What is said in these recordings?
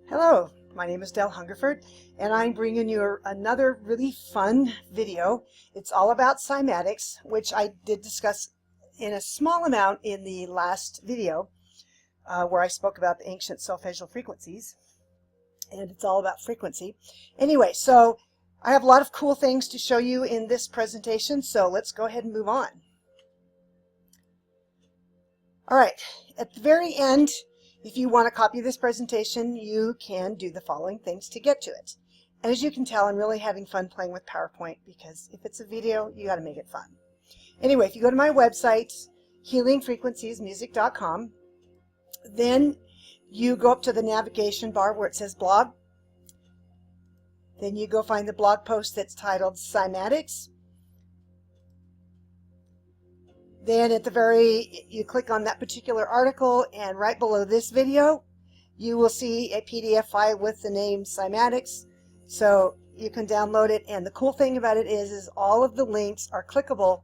Hello, my name is Del Hungerford, and I'm bringing you another really fun video. It's all about cymatics, which I did discuss in a small amount in the last video where I spoke about the ancient solfegial frequencies, and it's all about frequency. Anyway, so I have a lot of cool things to show you in this presentation, so let's go ahead and move on. All right, at the very end, if you want a copy of this presentation, you can do the following things to get to it. And as you can tell, I'm really having fun playing with PowerPoint because if it's a video, you got to make it fun. Anyway, if you go to my website, healingfrequenciesmusic.com, then you go up to the navigation bar where it says blog. Then you go find the blog post that's titled Cymatics. Then at the you click on that particular article, and right below this video, you will see a PDF file with the name Cymatics. So you can download it, and the cool thing about it is all of the links are clickable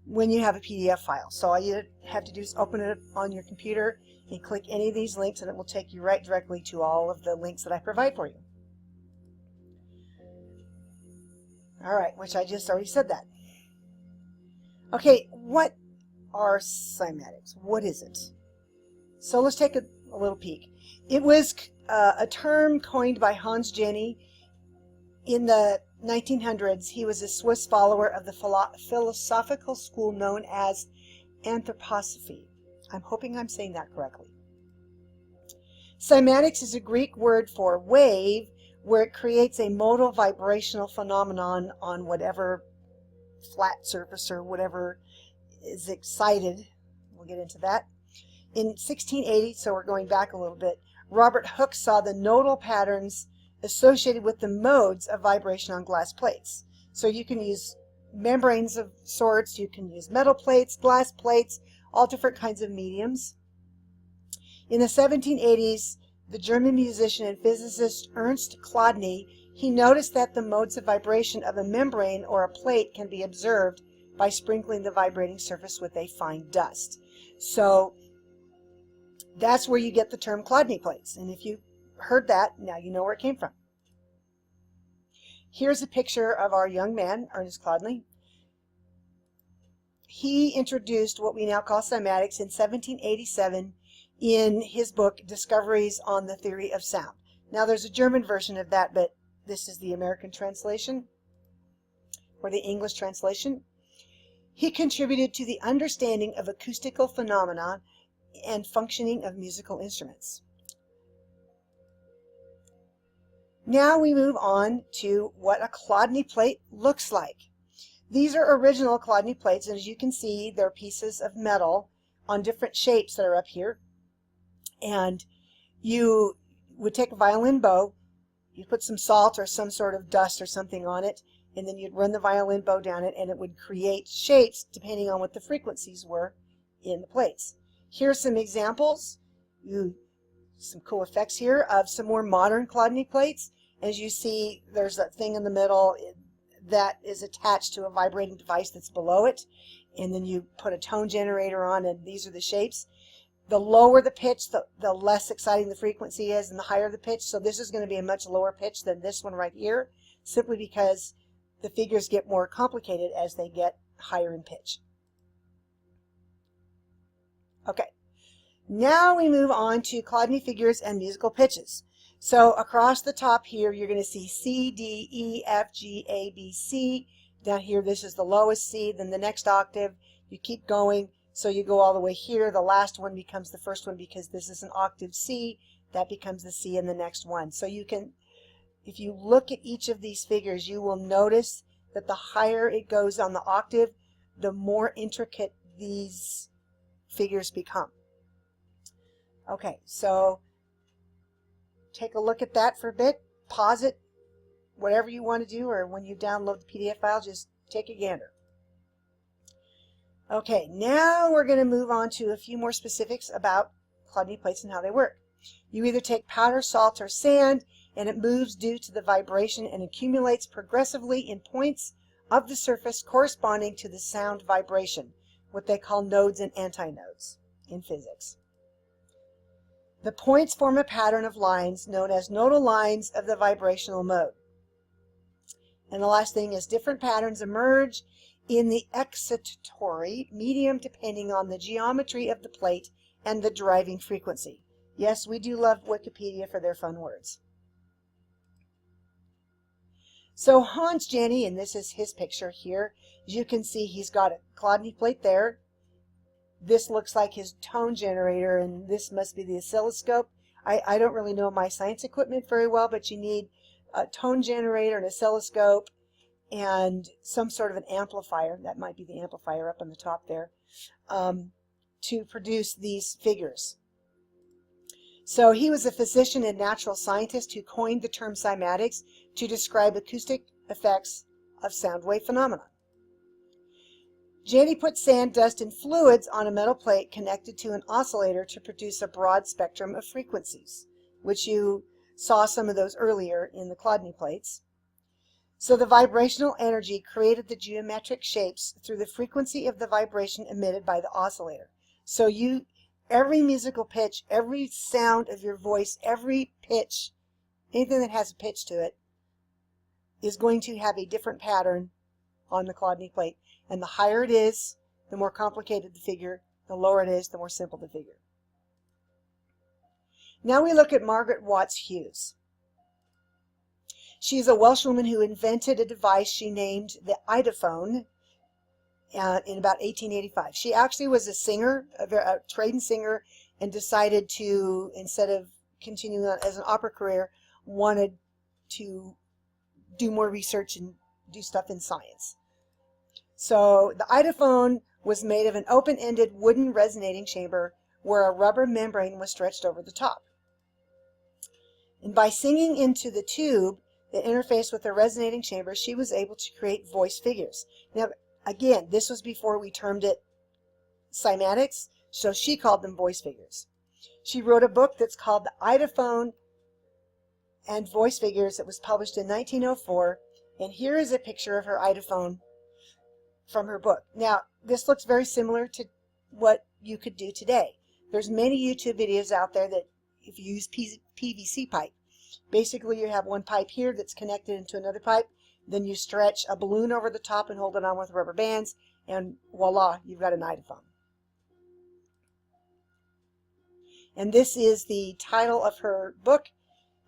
when you have a PDF file. So all you have to do is open it on your computer and click any of these links, and it will take you right directly to all of the links that I provide for you. All right, which I just already said that. Okay, what are cymatics? What is it? So let's take a little peek. It was a term coined by Hans Jenny in the 1900s. He was a Swiss follower of the philosophical school known as anthroposophy. I'm hoping I'm saying that correctly. Cymatics is a Greek word for wave, where it creates a modal vibrational phenomenon on whatever flat surface or whatever is excited. We'll get into that. In 1680, so we're going back a little bit, Robert Hooke saw the nodal patterns associated with the modes of vibration on glass plates. So you can use membranes of sorts, you can use metal plates, glass plates, all different kinds of mediums. In the 1780s, the German musician and physicist Ernst Chladni, he noticed that the modes of vibration of a membrane or a plate can be observed by sprinkling the vibrating surface with a fine dust. So that's where you get the term Chladni plates. And if you heard that, now you know where it came from. Here's a picture of our young man, Ernst Chladni. He introduced what we now call cymatics in 1787 in his book, Discoveries on the Theory of Sound. Now there's a German version of that, but this is the American translation, or the English translation. He contributed to the understanding of acoustical phenomena and functioning of musical instruments. Now we move on to what a Chladni plate looks like. These are original Chladni plates, and as you can see, they're pieces of metal on different shapes that are up here. And you would take a violin bow, you put some salt or some sort of dust or something on it, and then you'd run the violin bow down it, and it would create shapes depending on what the frequencies were in the plates. Here's some examples, some cool effects here of some more modern Chladni plates. As you see, there's that thing in the middle that is attached to a vibrating device that's below it, and then you put a tone generator on, and these are the shapes. The lower the pitch, the less exciting the frequency is, and the higher the pitch. So this is going to be a much lower pitch than this one right here, simply because the figures get more complicated as they get higher in pitch. Okay, now we move on to Chladni figures and musical pitches. So across the top here, you're going to see C, D, E, F, G, A, B, C. Down here, this is the lowest C, then the next octave. You keep going, so you go all the way here. The last one becomes the first one because this is an octave C. That becomes the C in the next one. So you can, if you look at each of these figures, you will notice that the higher it goes on the octave, the more intricate these figures become. Okay, so take a look at that for a bit, pause it, whatever you want to do, or when you download the PDF file, just take a gander. Okay, now we're going to move on to a few more specifics about Chladni plates and how they work. You either take powder, salt, or sand, and it moves due to the vibration and accumulates progressively in points of the surface corresponding to the sound vibration, what they call nodes and antinodes in physics. The points form a pattern of lines known as nodal lines of the vibrational mode. And the last thing is different patterns emerge in the excitatory medium depending on the geometry of the plate and the driving frequency. Yes, we do love Wikipedia for their fun words. So Hans Jenny, and this is his picture here, as you can see he's got a Chladni plate there. This looks like his tone generator, and this must be the oscilloscope. I don't really know my science equipment very well, but you need a tone generator, an oscilloscope, and some sort of an amplifier. That might be the amplifier up on the top there, to produce these figures. So he was a physician and natural scientist who coined the term cymatics to describe acoustic effects of sound wave phenomena. Jenny put sand, dust, and fluids on a metal plate connected to an oscillator to produce a broad spectrum of frequencies, which you saw some of those earlier in the Chladni plates. So the vibrational energy created the geometric shapes through the frequency of the vibration emitted by the oscillator. So every musical pitch, every sound of your voice, every pitch, anything that has a pitch to it, is going to have a different pattern on the Chladni plate. And the higher it is, the more complicated the figure. The lower it is, the more simple the figure. Now we look at Margaret Watts-HUGHES. She's a Welsh woman who invented a device she named the idophone in about 1885. She actually was a singer, a trained singer, and decided to, instead of continuing on as an opera career, wanted to do more research and do stuff in science. So the idophone was made of an open-ended wooden resonating chamber where a rubber membrane was stretched over the top. And by singing into the tube that interfaced with the resonating chamber, she was able to create voice figures. Now, again, this was before we termed it cymatics, so she called them voice figures. She wrote a book that's called The Idophone and Voice Figures. It was published in 1904, and here is a picture of her idophone from her book. Now, this looks very similar to what you could do today. There's many YouTube videos out there that if you use PVC pipe, basically you have one pipe here that's connected into another pipe, then you stretch a balloon over the top and hold it on with rubber bands, and voila, you've got an idophone. And this is the title of her book,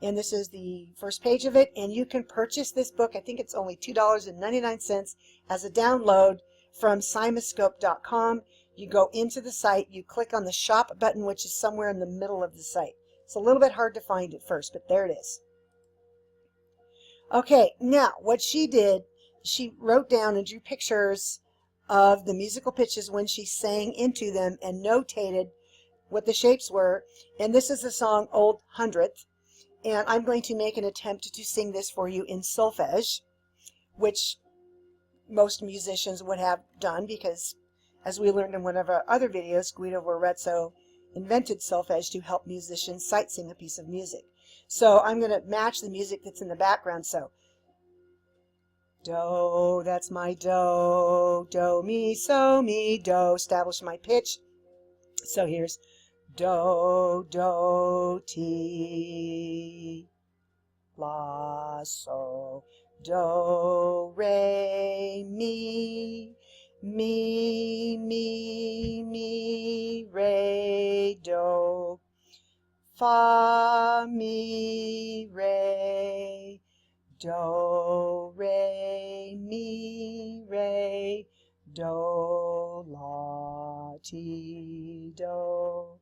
and this is the first page of it, and you can purchase this book. I think it's only $2.99 as a download from cymascope.com. You go into the site, you click on the shop button, which is somewhere in the middle of the site. It's a little bit hard to find at first, but there it is. Okay, now what she did, she wrote down and drew pictures of the musical pitches when she sang into them and notated what the shapes were. And this is the song Old Hundredth. And I'm going to make an attempt to sing this for you in solfege, which most musicians would have done because, as we learned in one of our other videos, Guido Varezzo invented solfege to help musicians sight sing a piece of music. So I'm going to match the music that's in the background. So, do, that's my do, do, mi, so, mi, do, establish my pitch. So here's do, do, ti, la, so, do, re, mi, re, do, fa, mi, re, do, re, mi, re, do, la, ti, do,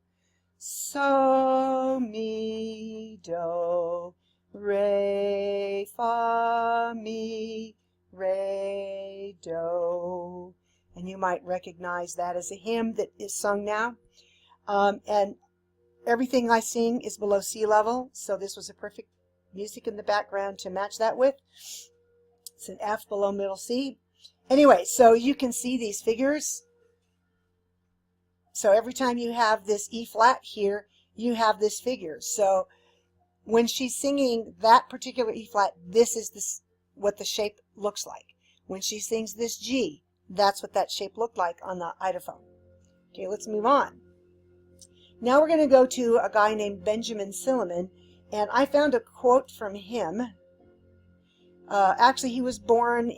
so, mi, do, re, fa, mi, re, do. And you might recognize that as a hymn that is sung now. And everything I sing is below sea level, so this was a perfect music in the background to match that with. It's an F below middle C. Anyway, so you can see these figures. So every time you have this E flat here, you have this figure. So when she's singing that particular E flat, this is what the shape looks like. When she sings this G, that's what that shape looked like on the idophone. Okay, let's move on. Now we're going to go to a guy named Benjamin Silliman, and I found a quote from him. Actually, he was born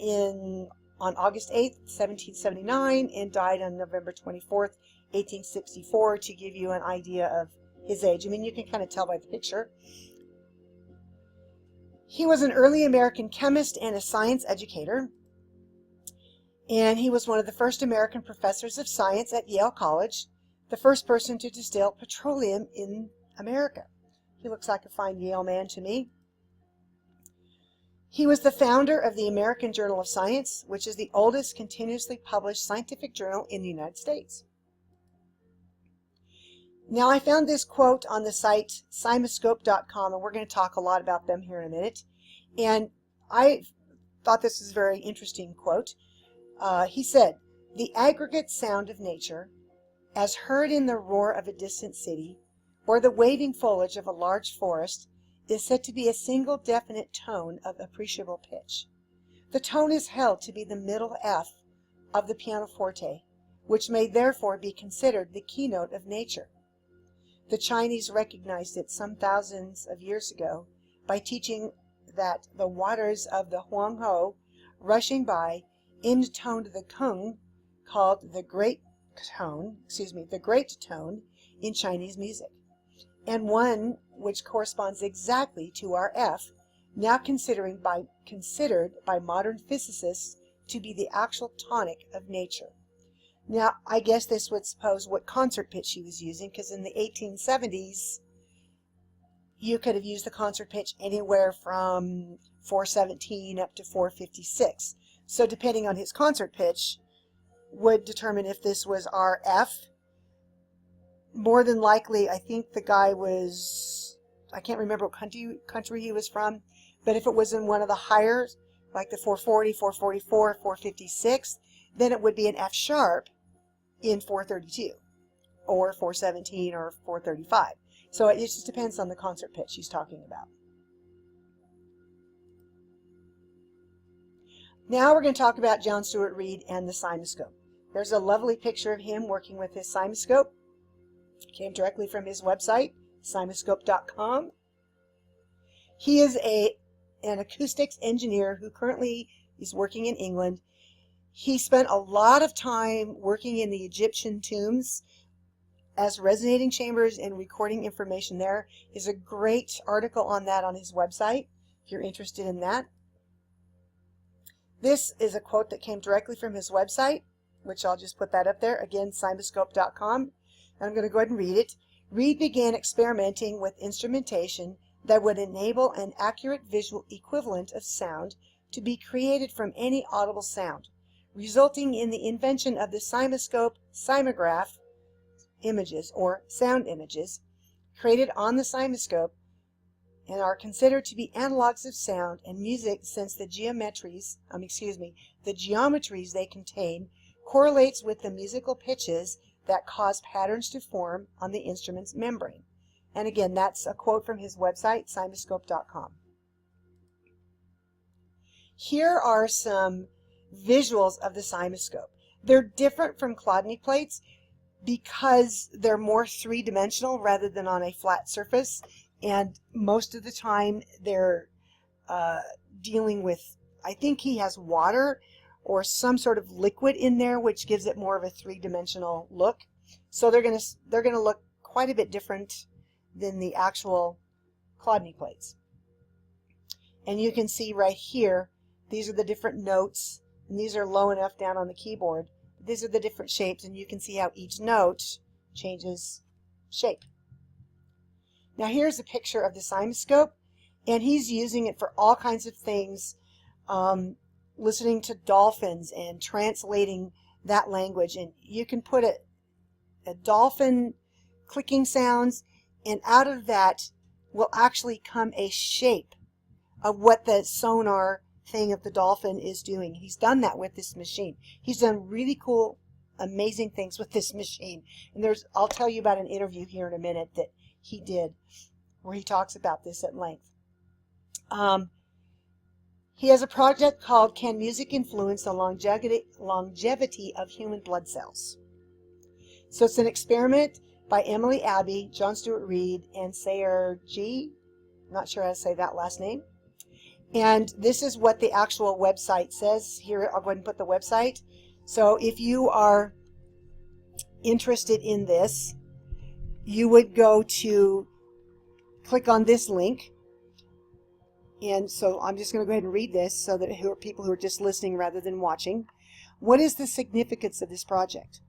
on August 8th, 1779, and died on November 24th, 1864, to give you an idea of his age. I mean, you can kind of tell by the picture. He was an early American chemist and a science educator, and he was one of the first American professors of science at Yale College, the first person to distill petroleum in America. He looks like a fine Yale man to me. He was the founder of the American Journal of Science, which is the oldest continuously published scientific journal in the United States. Now, I found this quote on the site cymascope.com, and we're going to talk a lot about them here in a minute. And I thought this was a very interesting quote. He said, "The aggregate sound of nature, as heard in the roar of a distant city, or the waving foliage of a large forest, is said to be a single definite tone of appreciable pitch. The tone is held to be the middle F of the pianoforte, which may therefore be considered the keynote of nature. The Chinese recognized it some thousands of years ago by teaching that the waters of the Huanghe, rushing by, intoned the kung, called the great tone in Chinese music, and one which corresponds exactly to our F, now considered by modern physicists to be the actual tonic of nature." Now, I guess this would suppose what concert pitch he was using, because in the 1870s, you could have used the concert pitch anywhere from 417 up to 456. So depending on his concert pitch would determine if this was RF. More than likely, I think the guy was, I can't remember what country he was from, but if it was in one of the higher, like the 440, 444, 456, then it would be an F sharp in 432 or 417 or 435. So it just depends on the concert pitch he's talking about. Now we're going to talk about John Stuart Reid and the cymascope. There's a lovely picture of him working with his cymascope. It came directly from his website, cymascope.com. He is an acoustics engineer who currently is working in England. He spent a lot of time working in the Egyptian tombs as resonating chambers and recording information there. There's a great article on that on his website, if you're interested in that. This is a quote that came directly from his website, which I'll just put that up there. Again, cymascope.com. I'm going to go ahead and read it. "Reid began experimenting with instrumentation that would enable an accurate visual equivalent of sound to be created from any audible sound, resulting in the invention of the cymascope cymograph images, or sound images, created on the cymascope and are considered to be analogs of sound and music, since the geometries they contain correlates with the musical pitches that cause patterns to form on the instrument's membrane." And again, that's a quote from his website, cymascope.com. Here are some visuals of the cymascope. They're different from Chladni plates because they're more three-dimensional rather than on a flat surface, and most of the time they're dealing with, I think he has water or some sort of liquid in there, which gives it more of a three-dimensional look. So they're going to look quite a bit different than the actual Chladni plates. And you can see right here, these are the different notes, and these are low enough down on the keyboard. These are the different shapes, and you can see how each note changes shape. Now here's a picture of the cymascope, and he's using it for all kinds of things, listening to dolphins and translating that language. And you can put a dolphin clicking sounds, and out of that will actually come a shape of what the sonar thing of the dolphin is doing. He's done that with this machine. He's done really cool, amazing things with this machine. And I'll tell you about an interview here in a minute that he did where he talks about this at length. He has a project called "Can Music Influence the Longevity of Human Blood Cells?" So it's an experiment by Emily Abbey, John Stuart Reid, and Sayer G. Not sure how to say that last name. And this is what the actual website says. Here, I'll go ahead and put the website. So if you are interested in this, you would go to click on this link. And so I'm just going to go ahead and read this so that people who are just listening rather than watching. What is the significance of this project?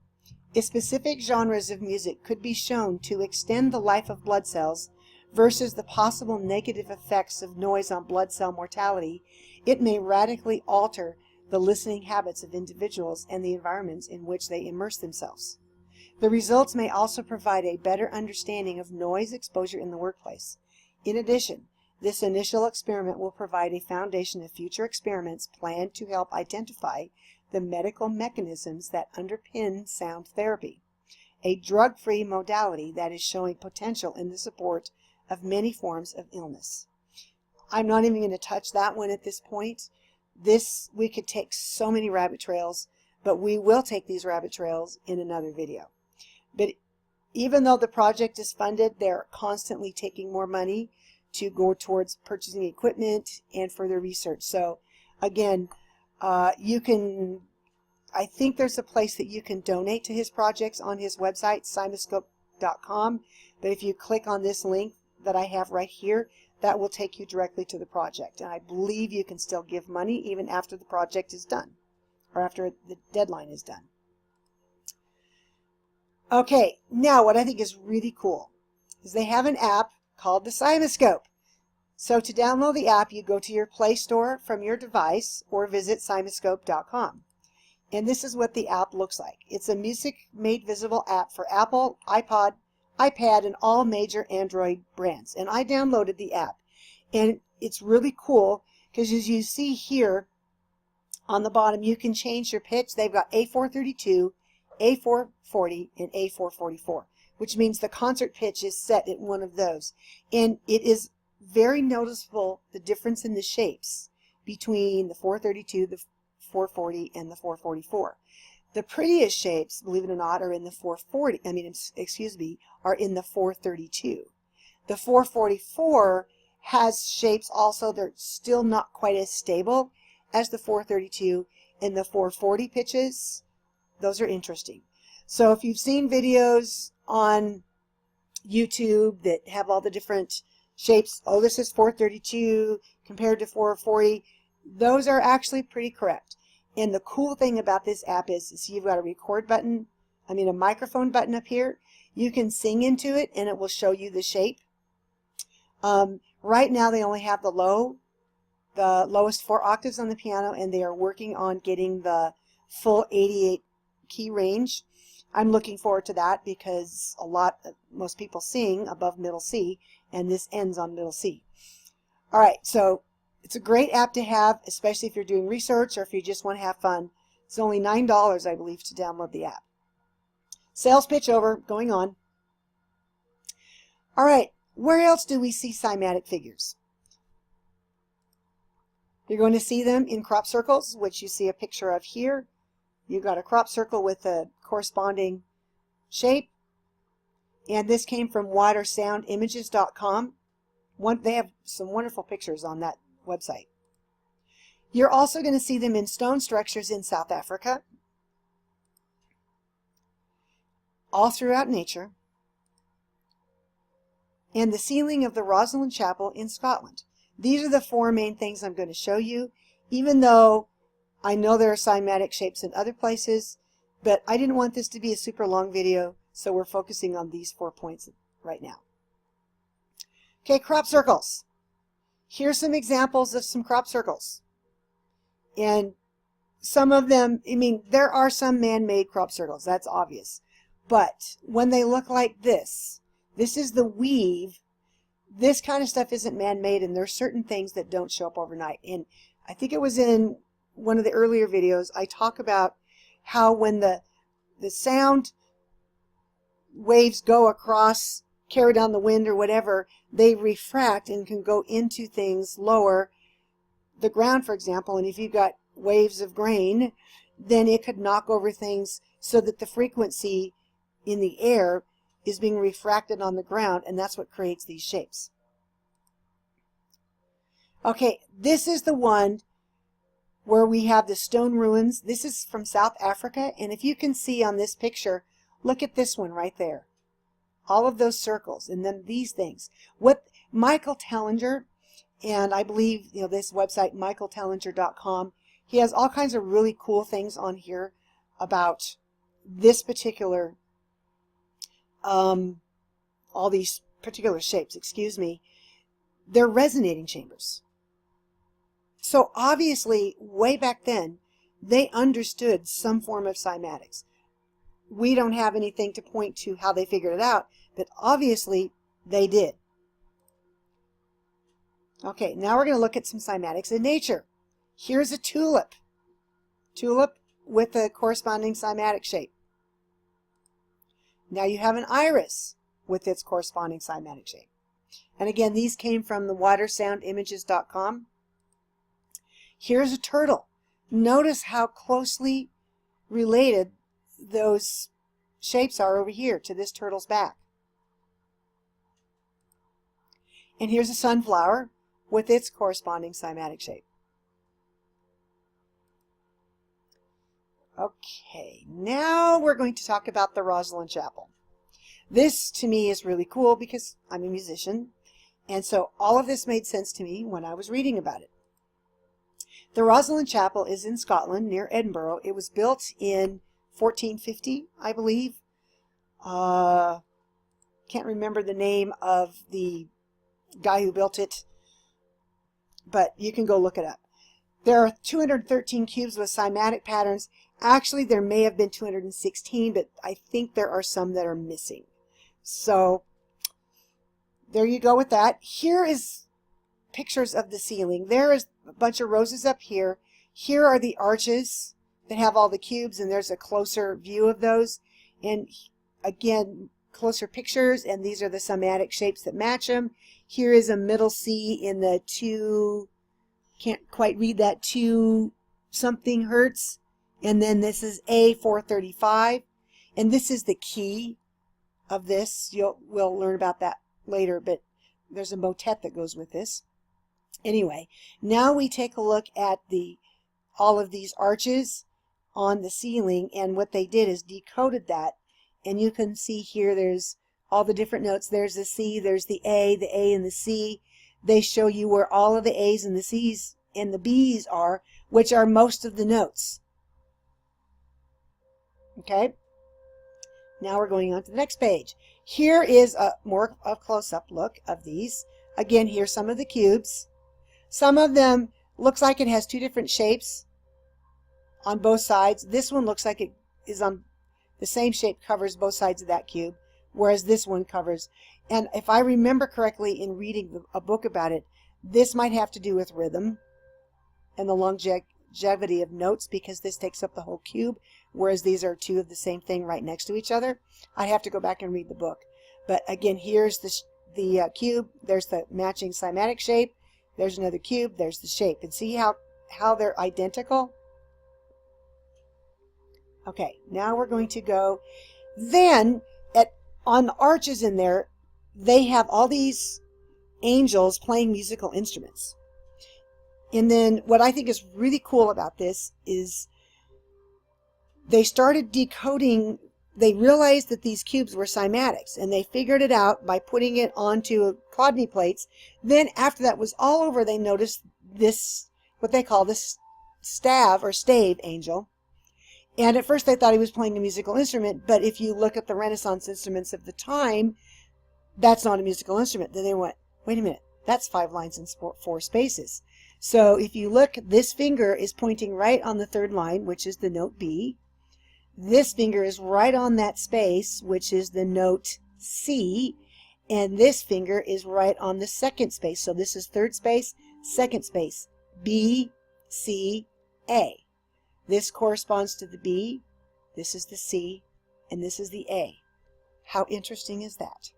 If specific genres of music could be shown to extend the life of blood cells versus the possible negative effects of noise on blood cell mortality, it may radically alter the listening habits of individuals and the environments in which they immerse themselves. The results may also provide a better understanding of noise exposure in the workplace. In addition, this initial experiment will provide a foundation of future experiments planned to help identify the medical mechanisms that underpin sound therapy, a drug-free modality that is showing potential in the support of many forms of illness. I'm not even going to touch that one at this point. We could take so many rabbit trails, but we will take these rabbit trails in another video. But even though the project is funded, they're constantly taking more money to go towards purchasing equipment and further research. So again, you can, I think there's a place that you can donate to his projects on his website, cymascope.com. But if you click on this link that I have right here, that will take you directly to the project. And I believe you can still give money even after the project is done, or after the deadline is done. Okay, now what I think is really cool is they have an app called the Cymascope. So to download the app, you go to your Play Store from your device or visit cymascope.com. And this is what the app looks like. It's a music made visible app for Apple, iPod, iPad, and all major Android brands. And I downloaded the app. And it's really cool because as you see here on the bottom, you can change your pitch. They've got A432, A440, and A444, which means the concert pitch is set at one of those. And it is very noticeable, the difference in the shapes between the 432, the 440, and the 444. The prettiest shapes, believe it or not, are in the 440, are in the 432. The 444 has shapes also, they're still not quite as stable as the 432, and the 440 pitches, those are interesting. So if you've seen videos on YouTube that have all the different shapes, oh, this is 432 compared to 440, those are actually pretty correct. And the cool thing about this app is you've got a record button, a microphone button up here. You can sing into it and it will show you the shape. Right now they only have the lowest 4 octaves on the piano, and they are working on getting the full 88 key range. I'm looking forward to that because most people sing above middle C, and this ends on middle C. All right, so it's a great app to have, especially if you're doing research or if you just want to have fun. It's only $9, I believe, to download the app. Sales pitch over, going on. All right, where else do we see cymatic figures? You're going to see them in crop circles, which you see a picture of here. You've got a crop circle with a corresponding shape. And this came from watersoundimages.com. They have some wonderful pictures on that website. You're also going to see them in stone structures in South Africa, all throughout nature, and the ceiling of the Rosslyn Chapel in Scotland. These are the 4 main things I'm going to show you, even though I know there are cymatic shapes in other places, but I didn't want this to be a super long video, so we're focusing on these 4 points right now. Okay, crop circles. Here's some examples of some crop circles. And some of them, there are some man-made crop circles, that's obvious. But when they look like this is the weave. This kind of stuff isn't man-made, and there's certain things that don't show up overnight. And I think it was in one of the earlier videos, I talk about how when the sound waves go across, carried on the wind or whatever, they refract and can go into things lower, the ground, for example. And if you've got waves of grain, then it could knock over things so that the frequency in the air is being refracted on the ground, and that's what creates these shapes. Okay, this is the one where we have the stone ruins. This is from South Africa, and if you can see on this picture, look at this one right there. All of those circles, and then these things. What Michael Tellinger, and I believe this website, michaeltellinger.com, he has all kinds of really cool things on here about this particular, all these particular shapes, excuse me. They're resonating chambers. So obviously, way back then, they understood some form of cymatics. We don't have anything to point to how they figured it out, but obviously they did. Okay, now we're going to look at some cymatics in nature. Here's a tulip. Tulip with a corresponding cymatic shape. Now you have an iris with its corresponding cymatic shape. And again, these came from the watersoundimages.com. Here's a turtle. Notice how closely related those shapes are over here to this turtle's back. And here's a sunflower with its corresponding cymatic shape. Okay, now we're going to talk about the Rosslyn Chapel. This to me is really cool because I'm a musician, and so all of this made sense to me when I was reading about it. The Rosslyn Chapel is in Scotland near Edinburgh. It was built in 1450, I believe. Can't remember the name of the guy who built it, but you can go look it up. There are 213 cubes with cymatic patterns. Actually, there may have been 216, but I think there are some that are missing. So there you go with that. Here is pictures of the ceiling. There is a bunch of roses up here. Here are the arches that have all the cubes, and there's a closer view of those. And again, closer pictures, and these are the cymatic shapes that match them. Here is a middle C in the 2, can't quite read that, 2 something hertz. And then this is A435. And this is the key of this. We'll learn about that later, but there's a motet that goes with this. Anyway, now we take a look at all of these arches on the ceiling, and what they did is decoded that. And you can see here there's all the different notes. There's the C, there's the A and the C. They show you where all of the A's and the C's and the B's are, which are most of the notes. Okay? Now we're going on to the next page. Here is a more close-up look of these. Again, here's some of the cubes. Some of them looks like it has 2 different shapes on both sides. This one looks like it is on the same shape, covers both sides of that cube, whereas this one covers. And if I remember correctly in reading a book about it, this might have to do with rhythm and the longevity of notes, because this takes up the whole cube, whereas these are 2 of the same thing right next to each other. I'd have to go back and read the book. But again, here's the cube. There's the matching cymatic shape. There's another cube. There's the shape. And see how they're identical? Okay, now we're going to go. Then, on the arches in there, they have all these angels playing musical instruments. And then what I think is really cool about this is they started decoding. They realized that these cubes were cymatics, and they figured it out by putting it onto Chladni plates. Then after that was all over, they noticed this, what they call this STAVE or STAVE angel. And at first they thought he was playing a musical instrument, but if you look at the Renaissance instruments of the time, that's not a musical instrument. Then they went, wait a minute, that's 5 lines and 4 spaces. So if you look, this finger is pointing right on the 3rd line, which is the note B. This finger is right on that space, which is the note C. And this finger is right on the 2nd space. So this is 3rd space, 2nd space, B, C, A. This corresponds to the B, this is the C, and this is the A. How interesting is that?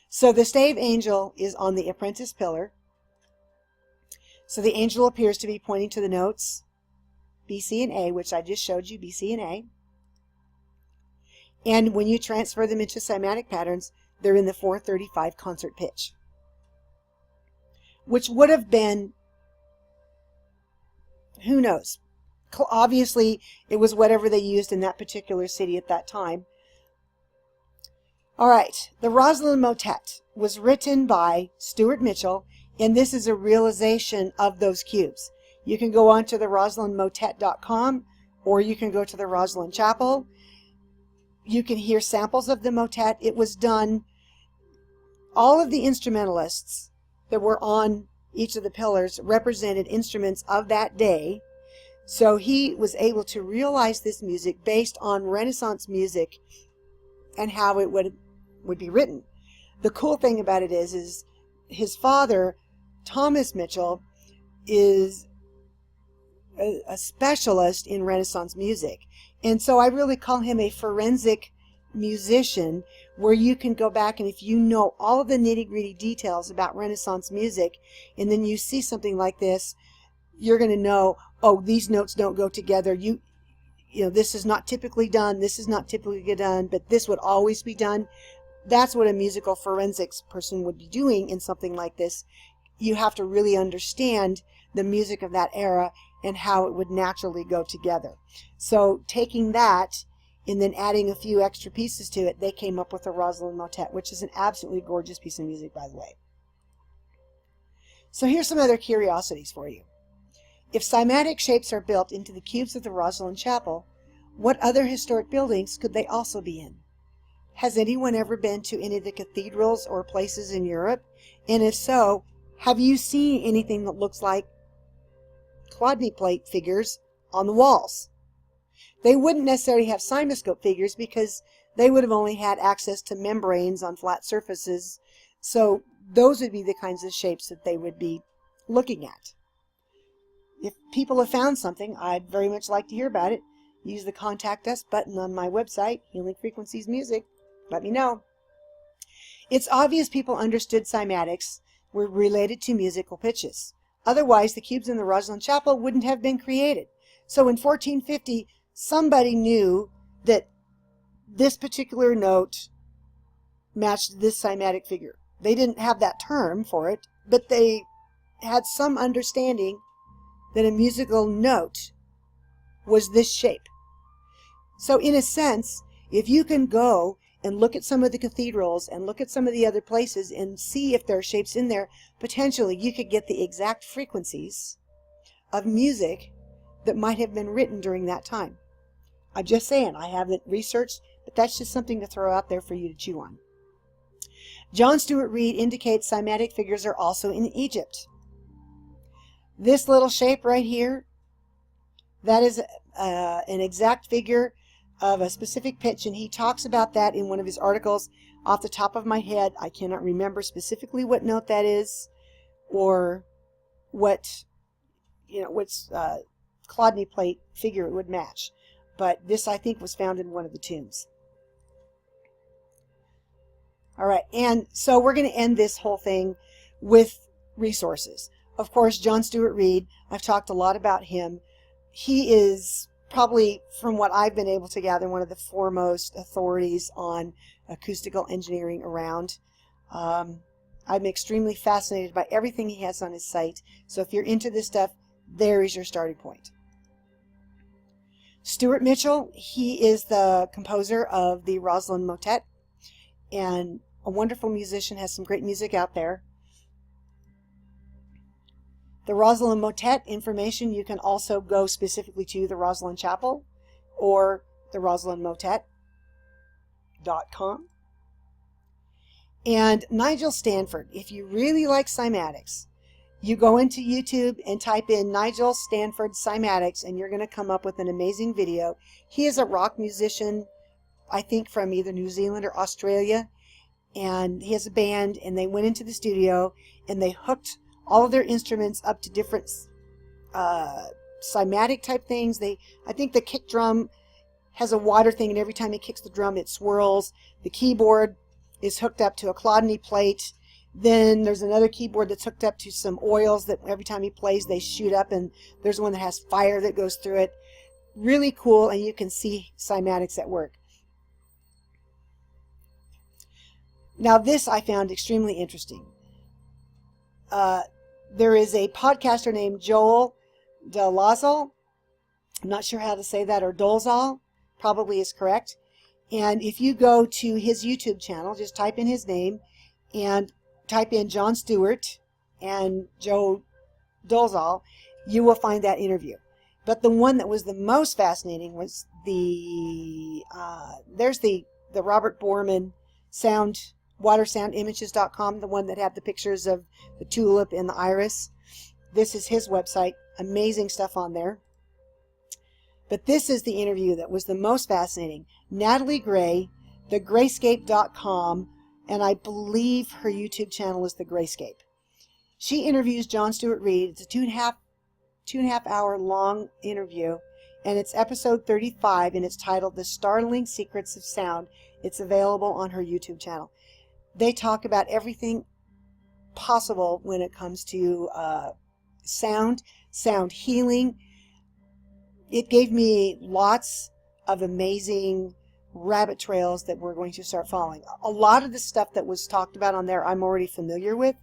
So the stave angel is on the apprentice pillar. So the angel appears to be pointing to the notes B, C, and A, which I just showed you, B, C, and A. And when you transfer them into cymatic patterns, they're in the 435 concert pitch, which would have been, who knows? Obviously, it was whatever they used in that particular city at that time. All right, the Rosslyn motet was written by Stuart Mitchell, and this is a realization of those cubes. You can go on to the roslynmotet.com, or you can go to the Rosslyn Chapel. You can hear samples of the motet. It was done, all of the instrumentalists that were on each of the pillars represented instruments of that day. So he was able to realize this music based on Renaissance music and how it would be written. The cool thing about it is his father, Thomas Mitchell, is a specialist in Renaissance music. And so I really call him a forensic musician, where you can go back and if you know all of the nitty-gritty details about Renaissance music, and then you see something like this, you're going to know, oh, these notes don't go together. You know, this is not typically done, this is not typically done, but this would always be done. That's what a musical forensics person would be doing in something like this. You have to really understand the music of that era and how it would naturally go together. So taking that and then adding a few extra pieces to it, they came up with the Rosslyn motet, which is an absolutely gorgeous piece of music, by the way. So here's some other curiosities for you. If cymatic shapes are built into the cubes of the Rosslyn Chapel, what other historic buildings could they also be in? Has anyone ever been to any of the cathedrals or places in Europe? And if so, have you seen anything that looks like Chladni plate figures on the walls? They wouldn't necessarily have cymascope figures because they would have only had access to membranes on flat surfaces. So those would be the kinds of shapes that they would be looking at. If people have found something, I'd very much like to hear about it. Use the Contact Us button on my website, Healing Frequencies Music. Let me know. It's obvious people understood cymatics were related to musical pitches. Otherwise, the cubes in the Rosslyn Chapel wouldn't have been created. So in 1450, somebody knew that this particular note matched this cymatic figure. They didn't have that term for it, but they had some understanding that a musical note was this shape. So in a sense, if you can go and look at some of the cathedrals and look at some of the other places and see if there are shapes in there, potentially you could get the exact frequencies of music that might have been written during that time. I'm just saying, I haven't researched, but that's just something to throw out there for you to chew on. John Stuart Reid indicates cymatic figures are also in Egypt. This little shape right here, that is an exact figure of a specific pitch, and he talks about that in one of his articles. Off the top of my head, I cannot remember specifically what note that is, or what, what's Chladni plate figure it would match. But this, I think, was found in one of the tombs. All right, and so we're going to end this whole thing with resources. Of course, John Stuart Reid, I've talked a lot about him. He is probably, from what I've been able to gather, one of the foremost authorities on acoustical engineering around. I'm extremely fascinated by everything he has on his site. So if you're into this stuff, there is your starting point. Stuart Mitchell, he is the composer of the Rosslyn motet and a wonderful musician, has some great music out there. The Rosslyn motet information, you can also go specifically to the Rosslyn Chapel or the roslynmotet.com. And Nigel Stanford, if you really like cymatics, you go into YouTube and type in Nigel Stanford Cymatics and you're going to come up with an amazing video. He is a rock musician, I think from either New Zealand or Australia, and he has a band, and they went into the studio and they hooked all of their instruments up to different cymatic type things. I think the kick drum has a water thing, and every time he kicks the drum it swirls. The keyboard is hooked up to a Chladni plate. Then there's another keyboard that's hooked up to some oils that every time he plays they shoot up, and there's one that has fire that goes through it. Really cool, and you can see cymatics at work. Now this I found extremely interesting. There is a podcaster named Joel Dolezal. I'm not sure how to say that, or Dolezal, probably is correct. And if you go to his YouTube channel, just type in his name and type in John Stuart and Joe Dolezal, you will find that interview. But the one that was the most fascinating was there's the Robert Borman watersoundimages.com, the one that had the pictures of the tulip and the iris. This is his website. Amazing stuff on there. But this is the interview that was the most fascinating. Natalie Gray, thegrayscape.com, and I believe her YouTube channel is The Grayscape. She interviews John Stuart Reid. It's a two and a half hour long interview, and it's episode 35, and it's titled The Startling Secrets of Sound. It's available on her YouTube channel. They talk about everything possible when it comes to sound healing. It gave me lots of amazing rabbit trails that we're going to start following. A lot of the stuff that was talked about on there I'm already familiar with,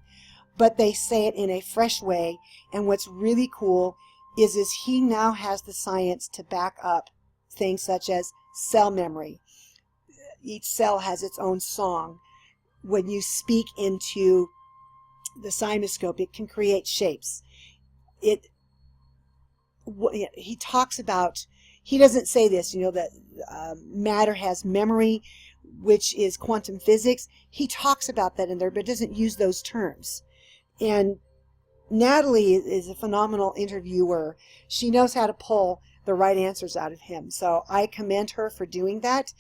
but they say it in a fresh way. And what's really cool is he now has the science to back up things such as cell memory. Each cell has its own song. When you speak into the cymascope, it can create shapes. He talks about, he doesn't say this, that matter has memory, which is quantum physics. He talks about that in there, but doesn't use those terms. And Natalie is a phenomenal interviewer. She knows how to pull the right answers out of him. So I commend her for doing that.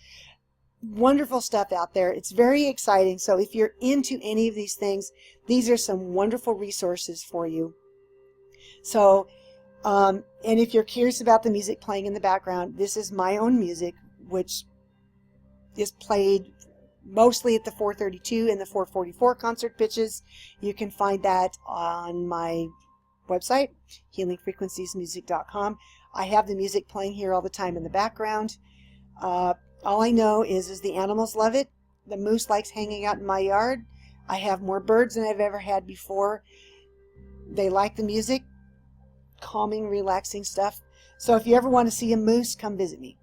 Wonderful stuff out there. It's very exciting. So if you're into any of these things, these are some wonderful resources for you. So, and if you're curious about the music playing in the background, this is my own music, which is played mostly at the 432 and the 444 concert pitches. You can find that on my website, healingfrequenciesmusic.com. I have the music playing here all the time in the background. All I know is the animals love it. The moose likes hanging out in my yard. I have more birds than I've ever had before. They like the music. Calming, relaxing stuff. So if you ever want to see a moose, come visit me.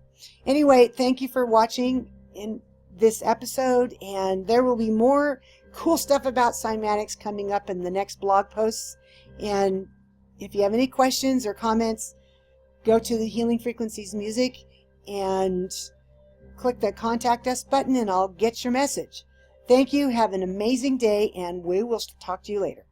Anyway, thank you for watching in this episode, and there will be more cool stuff about cymatics coming up in the next blog posts. And if you have any questions or comments, go to the Healing Frequencies Music and click the Contact Us button, and I'll get your message. Thank you. Have an amazing day, and we will talk to you later.